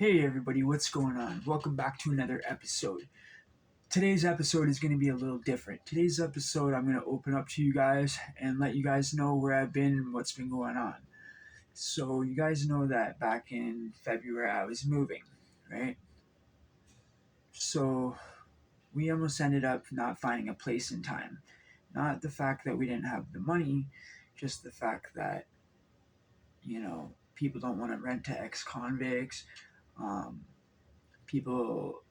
Hey everybody, what's going on? Welcome back to another episode. Today's episode is going to be a little different. Today's episode, I'm going to open up to you guys and let you guys know where I've been and what's been going on. So, you guys know that back in February I was moving, right? So, we almost ended up not finding a place in time. Not the fact that we didn't have the money, just the fact that, people don't want to rent to ex convicts. Um, People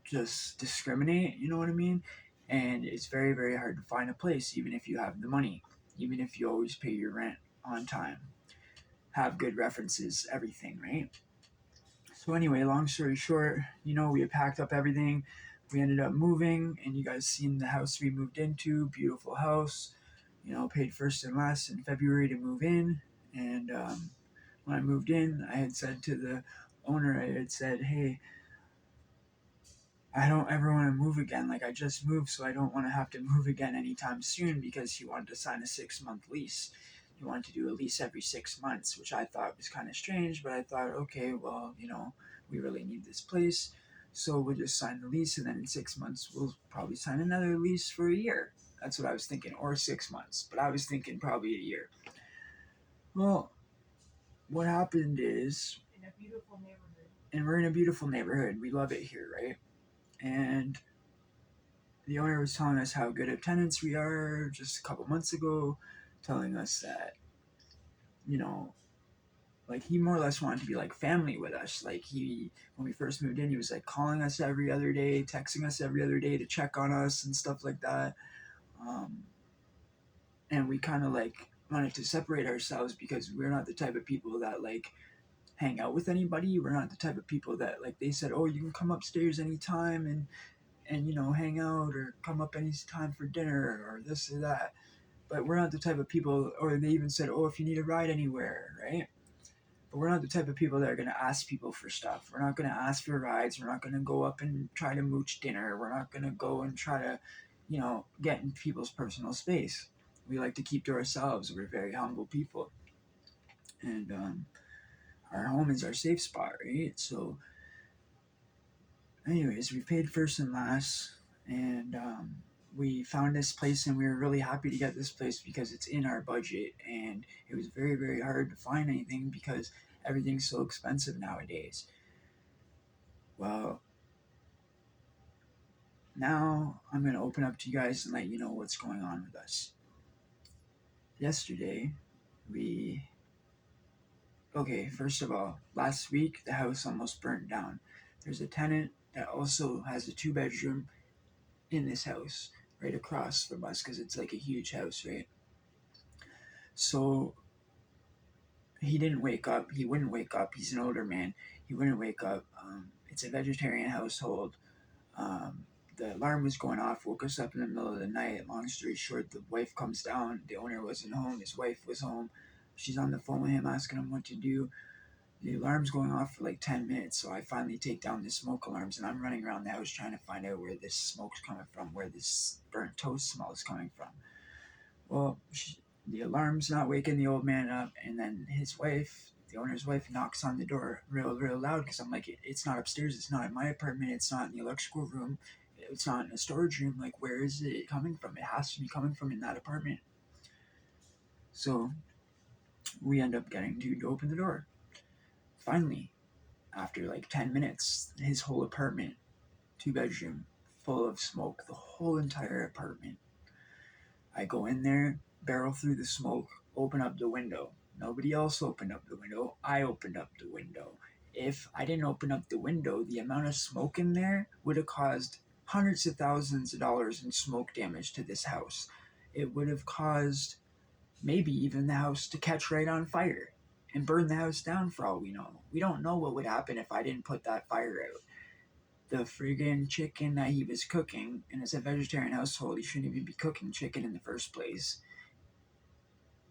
just discriminate, you know what I mean? And it's very, very hard to find a place, even if you have the money, even if you always pay your rent on time, have good references, everything, right? So, anyway, long story short, we had packed up everything. We ended up moving, and you guys seen the house we moved into. Beautiful house, paid first and last in February to move in. And when I moved in, I had said to the owner, I had said, hey, I don't ever want to move again. Like, I just moved, so I don't want to have to move again anytime soon because he wanted to sign a 6 month lease. He wanted to do a lease every 6 months, which I thought was kind of strange, but I thought, okay, well, we really need this place. So we'll just sign the lease, and then in 6 months, we'll probably sign another lease for a year. That's what I was thinking, or 6 months, but I was thinking probably a year. Well, what happened is, In a beautiful neighborhood. and we're in a beautiful neighborhood. We love it here, right? And the owner was telling us how good of tenants we are just a couple months ago, telling us that, you know, like he more or less wanted to be like family with us. Like when we first moved in, he was like calling us every other day, texting us every other day to check on us and stuff like that. Um, and we kind of like wanted to separate ourselves because we're not the type of people that like hang out with anybody. We're not the type of people that like they said, oh, you can come upstairs anytime and hang out or come up anytime for dinner or this or that. But we're not the type of people, or they even said, oh, if you need a ride anywhere, right? But we're not the type of people that are going to ask people for stuff. We're not going to ask for rides. We're not going to go up and try to mooch dinner. We're not going to go and try to, get in people's personal space. We like to keep to ourselves. We're very humble people. And our home is our safe spot, right? So, anyways, we paid first and last. And we found this place and we were really happy to get this place because it's in our budget, and it was very, very hard to find anything because everything's so expensive nowadays. Well, now I'm going to open up to you guys and let you know what's going on with us. Yesterday, we okay, first of all, last week the house almost burnt down. There's a tenant that also has a 2 bedroom in this house right across from us because it's like a huge house, right? So he didn't wake up. He wouldn't wake up. He's an older man. He wouldn't wake up. It's a vegetarian household. Um, the alarm was going off, woke us up in the middle of the night. Long story short, the wife comes down. The owner wasn't home. His wife was home. She's on the phone with him, asking him what to do. The alarm's going off for like 10 minutes, so I finally take down the smoke alarms, and I'm running around the house trying to find out where this smoke's coming from, where this burnt toast smell is coming from. Well, the alarm's not waking the old man up, and then his wife, the owner's wife, knocks on the door real, real loud because I'm like, it's not upstairs, it's not in my apartment, it's not in the electrical room, it's not in a storage room. Like, where is it coming from? It has to be coming from in that apartment. So we end up getting dude to open the door. Finally, after like 10 minutes, his whole apartment, 2 bedroom, full of smoke, the whole entire apartment. I go in there, barrel through the smoke, open up the window. Nobody else opened up the window. I opened up the window. If I didn't open up the window, the amount of smoke in there would have caused hundreds of thousands of dollars in smoke damage to this house. It would have caused maybe even the house to catch right on fire and burn the house down for all we know. We don't know what would happen if I didn't put that fire out. The friggin' chicken that he was cooking, and it's a vegetarian household, he shouldn't even be cooking chicken in the first place,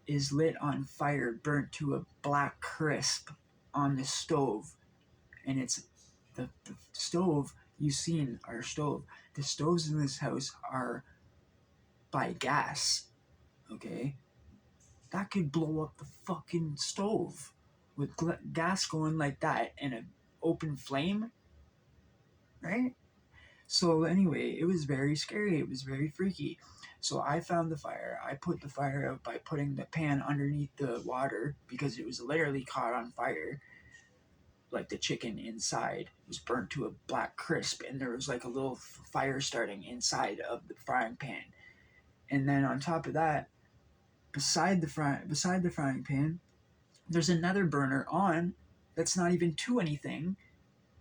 is lit on fire, burnt to a black crisp on the stove. And it's the stove, you've seen our stove. The stoves in this house are by gas, okay? That could blow up the fucking stove with gas going like that and a open flame, right? So anyway, it was very scary. It was very freaky. So I found the fire. I put the fire out by putting the pan underneath the water because it was literally caught on fire. Like the chicken inside was burnt to a black crisp, and there was like a little fire starting inside of the frying pan. And then on top of that, beside the frying pan, there's another burner on that's not even to anything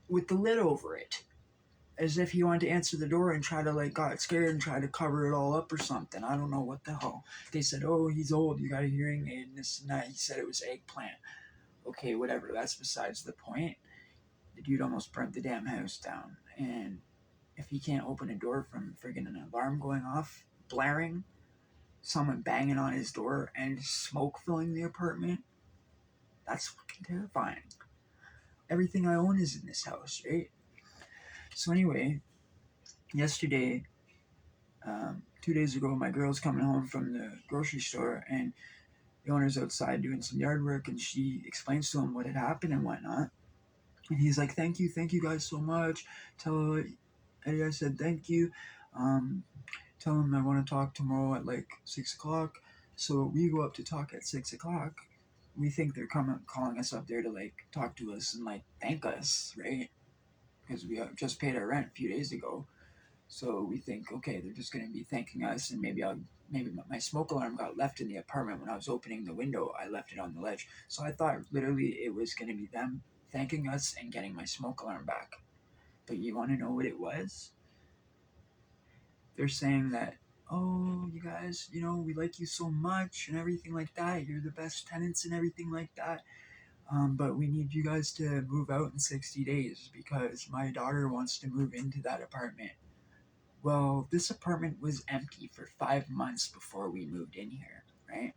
with the lid over it, as if he wanted to answer the door and try to like got scared and try to cover it all up or something. I don't know what the hell. They said, "Oh, he's old. You got a hearing aid and this and that." He said it was eggplant. Okay, whatever. That's besides the point. The dude almost burnt the damn house down, and if he can't open a door from friggin' an alarm going off, blaring, someone banging on his door, and smoke filling the apartment, that's fucking terrifying. Everything I own is in this house, right? So anyway, yesterday 2 days ago, my girl's coming home from the grocery store, and the owner's outside doing some yard work, and she explains to him what had happened and whatnot. And he's like, thank you guys so much. Tell Eddie I said thank you. Um, Tell him I want to talk tomorrow at like 6 o'clock. So we go up to talk at 6 o'clock. We think they're calling us up there to like talk to us and like thank us, right? Because we just paid our rent a few days ago. So we think, okay, they're just going to be thanking us, and maybe my smoke alarm got left in the apartment when I was opening the window. I left it on the ledge, so I thought literally it was going to be them thanking us and getting my smoke alarm back. But you want to know what it was? They're saying that, oh, you guys, we like you so much and everything like that. You're the best tenants and everything like that. But we need you guys to move out in 60 days because my daughter wants to move into that apartment. Well, this apartment was empty for 5 months before we moved in here, right?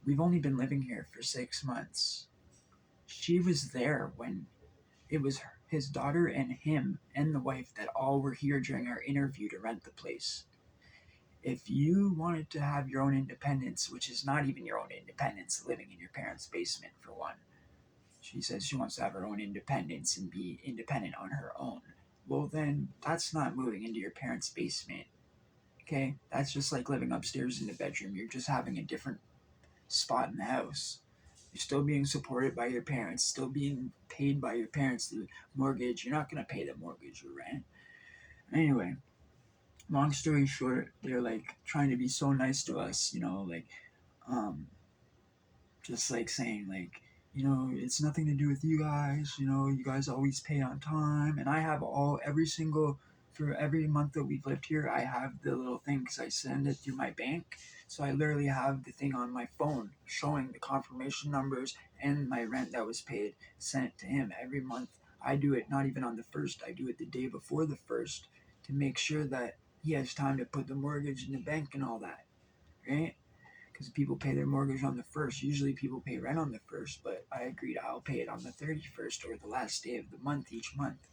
We've only been living here for 6 months. She was there when it was his daughter and him and the wife that all were here during our interview to rent the place. If you wanted to have your own independence, which is not even your own independence, living in your parents' basement for one, she says she wants to have her own independence and be independent on her own. Well, then that's not moving into your parents' basement. Okay, that's just like living upstairs in the bedroom. You're just having a different spot in the house. You're still being supported by your parents, still being paid by your parents. The mortgage, you're not going to pay the mortgage or rent. Anyway, long story short, they're like trying to be so nice to us, like, um, just like saying, like, it's nothing to do with you guys, you guys always pay on time. And I have for every month that we've lived here, I have the little thing because I send it through my bank. So I literally have the thing on my phone showing the confirmation numbers and my rent that was paid sent to him every month. I do it not even on the first, I do it the day before the first to make sure that he has time to put the mortgage in the bank and all that, right? Because people pay their mortgage on the first. Usually people pay rent on the first, but I agreed I'll pay it on the 31st or the last day of the month each month.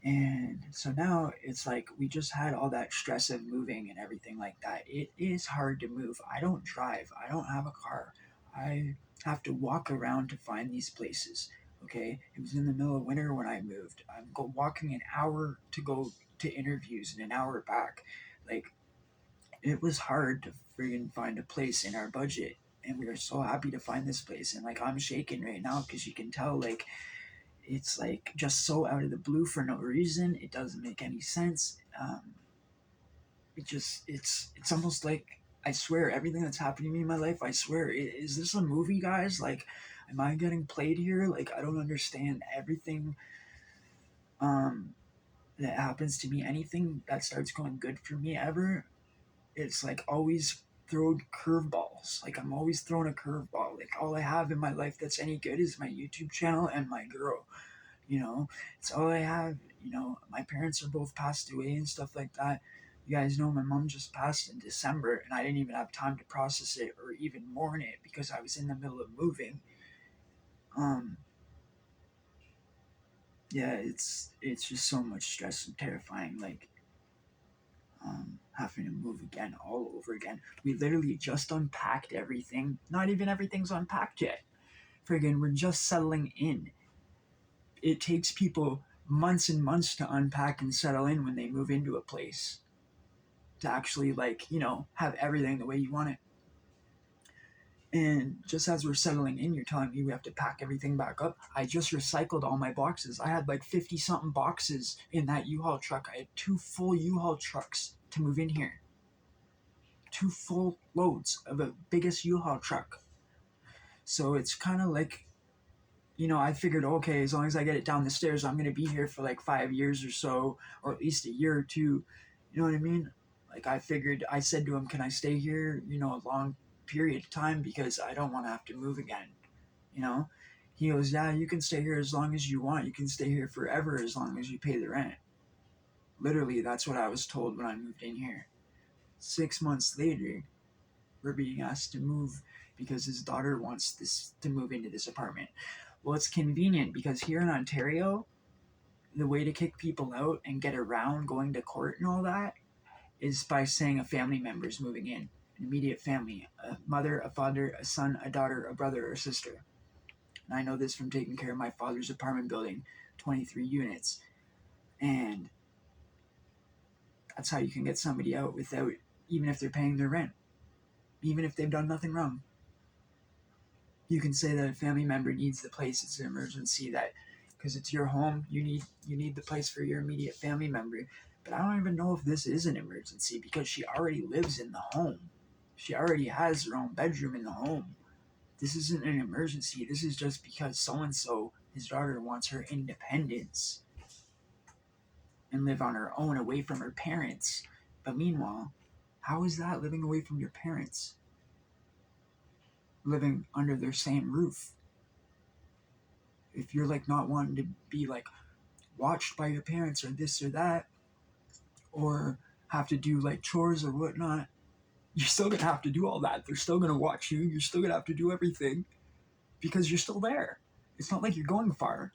And so now it's like we just had all that stress of moving and everything like that. It is hard to move. I don't drive, I don't have a car. I have to walk around to find these places. Okay, it was in the middle of winter when I moved. I'm walking an hour to go to interviews and an hour back. Like, it was hard to friggin' find a place in our budget, and we were so happy to find this place. And like, I'm shaking right now because you can tell, like, it's like just so out of the blue for no reason. It doesn't make any sense. It's almost like, I swear, everything that's happening to me in my life, I swear, is this a movie, guys? Like, am I getting played here? Like, I don't understand everything um that happens to me. Anything that starts going good for me ever, it's like always throwing curveballs. Like, I'm always throwing a curveball. Like, all I have in my life that's any good is my YouTube channel and my girl. It's all I have. My parents are both passed away and stuff like that. You guys know my mom just passed in December, and I didn't even have time to process it or even mourn it because I was in the middle of moving. Um, yeah, it's just so much stress and terrifying. Like, having to move again, all over again. We literally just unpacked everything. Not even everything's unpacked yet friggin' we're just settling in. It takes people months and months to unpack and settle in when they move into a place, to actually, like, have everything the way you want it. And just as we're settling in, you're telling me we have to pack everything back up. I just recycled all my boxes. I had like 50 something boxes in that U-Haul truck. I had 2 full U-Haul trucks to move in here. 2 full loads of the biggest U-Haul truck. So it's kind of like, I figured, okay, as long as I get it down the stairs, I'm going to be here for like 5 years or so, or at least a year or two. You know what I mean? Like, I said to him, can I stay here, a long period of time, because I don't want to have to move again, you know? He goes, yeah, you can stay here as long as you want. You can stay here forever as long as you pay the rent. Literally, that's what I was told when I moved in here. 6 months later, we're being asked to move because his daughter wants this to move into this apartment. Well, it's convenient because here in Ontario, the way to kick people out and get around going to court and all that is by saying a family member is moving in, an immediate family, a mother, a father, a son, a daughter, a brother, or a sister. And I know this from taking care of my father's apartment building, 23 units. And that's how you can get somebody out without, even if they're paying their rent, even if they've done nothing wrong. You can say that a family member needs the place. It's an emergency, that because it's your home, you need the place for your immediate family member. But I don't even know if this is an emergency because she already lives in the home. She already has her own bedroom in the home. This isn't an emergency. This is just because so and so, his daughter, wants her independence and live on her own away from her parents. But meanwhile, how is that living away from your parents? Living under their same roof. If you're like not wanting to be like watched by your parents or this or that, or have to do like chores or whatnot, you're still gonna have to do all that. They're still gonna watch you. You're still gonna have to do everything because you're still there. It's not like you're going far.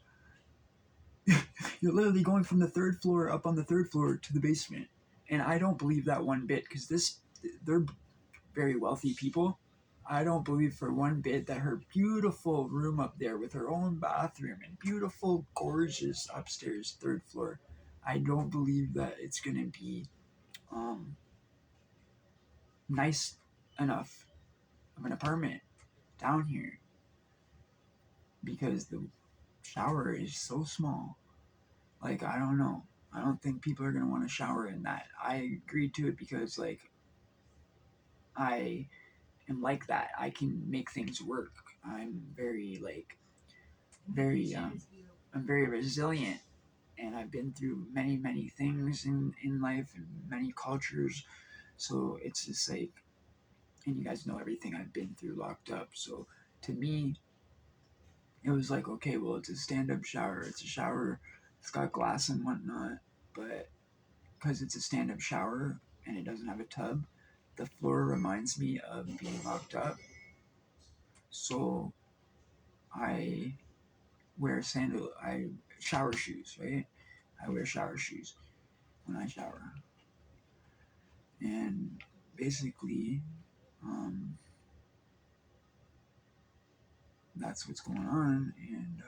You're literally going from the third floor up on the third floor to the basement. And I don't believe that one bit because they're very wealthy people. I don't believe for one bit that her beautiful room up there with her own bathroom and beautiful, gorgeous upstairs third floor, I don't believe that it's going to be nice enough of an apartment down here because the shower is so small. Like, I don't know. I don't think people are going to want to shower in that. I agreed to it because, like, I am like that. I can make things work. I'm very, like, I'm very resilient, and I've been through many, many things in life and many cultures. So it's just like, and you guys know everything I've been through locked up. So to me, it was like, okay, well, it's a stand-up shower. It's a shower. It's got glass and whatnot, but because it's a stand-up shower and it doesn't have a tub, the floor reminds me of being locked up. So I I shower shoes, right? I wear shower shoes when I shower. And basically, um, that's what's going on. And,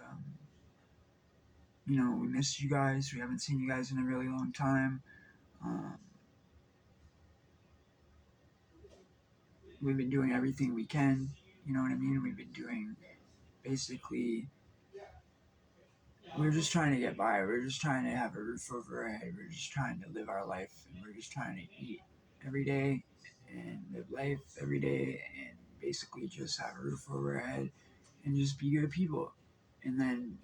we missed you guys. We haven't seen you guys in a really long time. Um, we've been doing everything we can. You know what I mean? We've been doing basically, we're just trying to get by. We're just trying to have a roof over our head. We're just trying to live our life. And we're just trying to eat every day and live life every day and basically just have a roof over our head and just be good people. And then,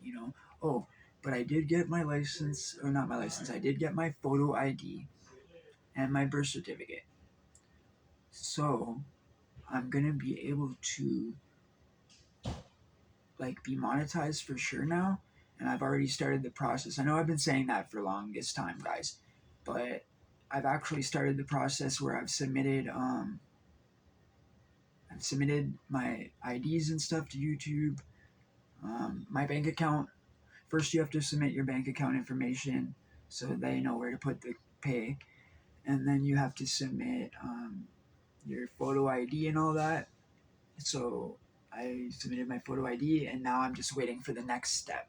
oh, but I did get my license, or not my license, I did get my photo ID and my birth certificate. So I'm going to be able to like be monetized for sure now. And I've already started the process. I know I've been saying that for the longest time, guys, but I've actually started the process where I've submitted my IDs and stuff to YouTube. My bank account. First, you have to submit your bank account information so they know where to put the pay, and then you have to submit your photo ID and all that. So I submitted my photo ID, and now I'm just waiting for the next step.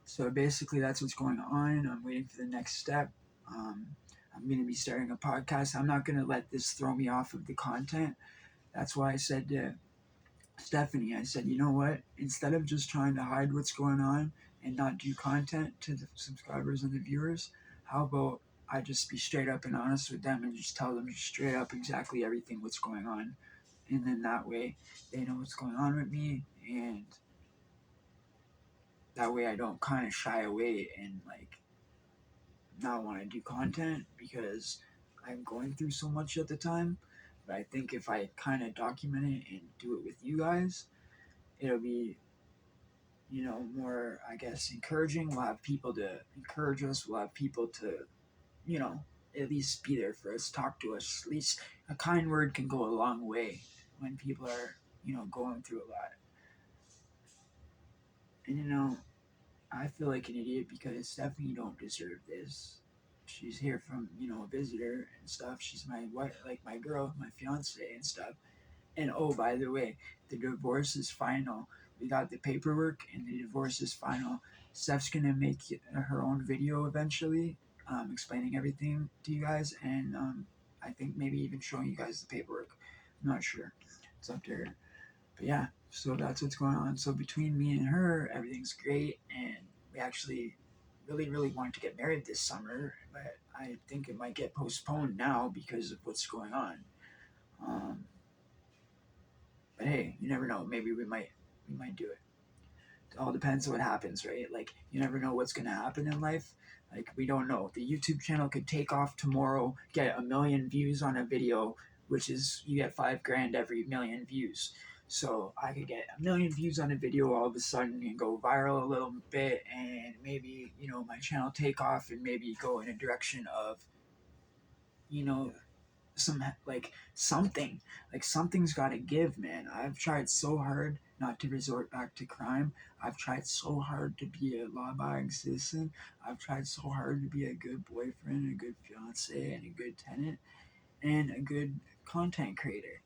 So basically, that's what's going on. I'm waiting for the next step. Um, I'm going to be starting a podcast. I'm not going to let this throw me off of the content. That's why I said to Stephanie, I said, you know what? Instead of just trying to hide what's going on and not do content to the subscribers and the viewers, how about I just be straight up and honest with them and just tell them just straight up exactly everything what's going on. And then that way they know what's going on with me, and that way I don't kind of shy away and like not want to do content because I'm going through so much at the time. But I think if I kind of document it and do it with you guys, it'll be, more, I guess, encouraging. We'll have people to encourage us. We'll have people to, you know, at least be there for us, talk to us. At least a kind word can go a long way when people are, going through a lot. And, I feel like an idiot because Stephanie don't deserve this. She's here from, a visitor and stuff. She's my wife, like my girl, my fiance and stuff. And oh, by the way, the divorce is final. We got the paperwork, and the divorce is final. Steph's gonna make her own video eventually, explaining everything to you guys, and I think maybe even showing you guys the paperwork. I'm not sure. It's up to her. But yeah, so that's what's going on. So between me and her, everything's great, and we actually really, really wanted to get married this summer, but I think it might get postponed now because of what's going on. Um, but hey, you never know. Maybe we might do it. It all depends on what happens, right? Like you never know what's gonna happen in life. Like we don't know. The YouTube channel could take off tomorrow, get 1 million views on a video, which is you get $5,000 every 1 million views. So I could get 1 million views on a video all of a sudden and go viral a little bit, and maybe my channel take off and maybe go in a direction of you know some like something like something's got to give, man. I've tried so hard not to resort back to crime. I've tried so hard to be a law-abiding citizen. I've tried so hard to be a good boyfriend, a good fiance, and a good tenant, and a good content creator.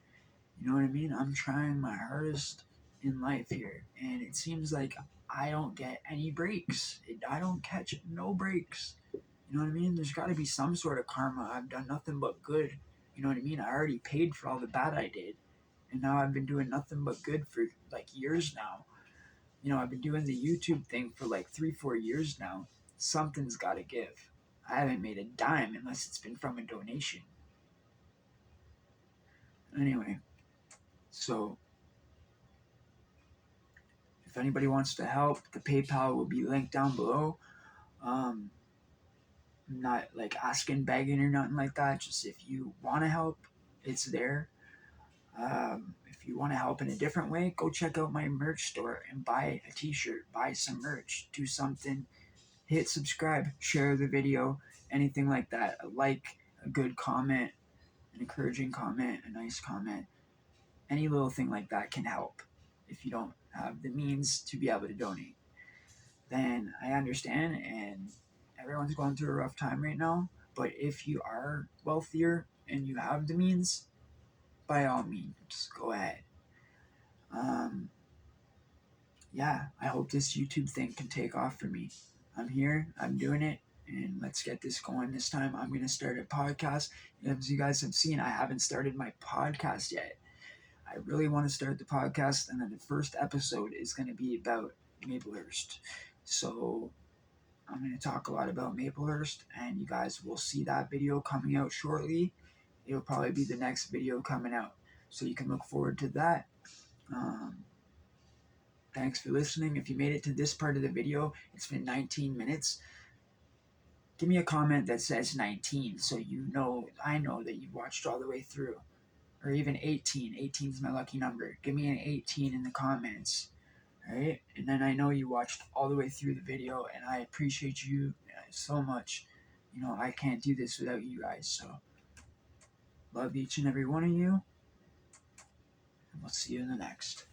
You know what I mean? I'm trying my hardest in life here, and it seems like I don't get any breaks. I don't catch no breaks. You know what I mean? There's got to be some sort of karma. I've done nothing but good. You know what I mean? I already paid for all the bad I did. And now I've been doing nothing but good for like years now. I've been doing the YouTube thing for like 3, 4 years now. Something's got to give. I haven't made a dime unless it's been from a donation. Anyway, so if anybody wants to help, the PayPal will be linked down below. I'm not like asking, begging, or nothing like that. Just if you want to help, it's there. If you want to help in a different way, go check out my merch store and buy a t-shirt, buy some merch, do something, hit subscribe, share the video, anything like that. A like, a good comment, an encouraging comment, a nice comment, any little thing like that can help. If you don't have the means to be able to donate, then I understand, and everyone's going through a rough time right now. But if you are wealthier and you have the means, by all means, go ahead. Yeah, I hope this YouTube thing can take off for me. I'm here, I'm doing it, and let's get this going. This time I'm going to start a podcast. As you guys have seen, I haven't started my podcast yet. I really want to start the podcast, and then the first episode is going to be about Maplehurst. So I'm going to talk a lot about Maplehurst, and you guys will see that video coming out shortly. It'll probably be the next video coming out, so you can look forward to that. Thanks for listening. If you made it to this part of the video, it's been 19 minutes. Give me a comment that says 19 so I know that you've watched all the way through. Or even 18. 18 is my lucky number. Give me an 18 in the comments. Alright? And then I know you watched all the way through the video, and I appreciate you so much. I can't do this without you guys, so love each and every one of you, and we'll see you in the next.